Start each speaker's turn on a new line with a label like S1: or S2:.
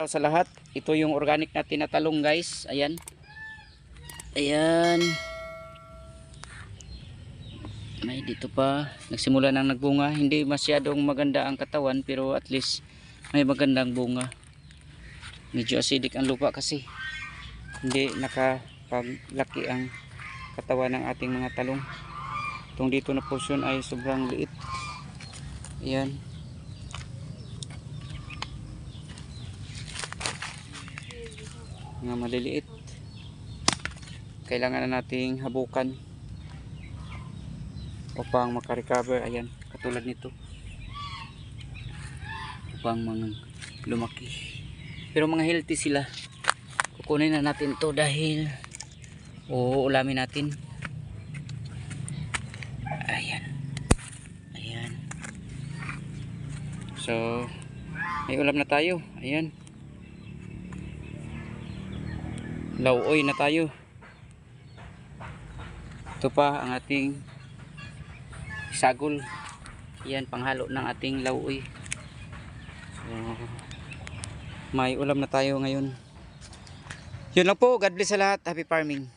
S1: Sa lahat, ito yung organic natin na talong guys. Ayan. Ayan. May dito pa. Nagsimula nang nagbunga. Hindi masyadong maganda ang katawan pero at least may magandang bunga. Medyo acidic ang lupa kasi. Hindi nakapaglaki ang katawan ng ating mga talong. Itong dito na portion ay sobrang liit. Ayan. Mga maliliit, kailangan na nating habukan upang makarecover. Ayan, katulad nito upang mga lumaki, pero mga healthy sila. Kukunin na natin to dahil uulamin natin. Ayan, ayan, so may ulam na tayo. Ayan, lauoy na tayo. Ito pa ang ating sagol. Yan, panghalo ng ating lauoy. So, may ulam na tayo ngayon. Yun lang po. God bless sa lahat. Happy farming.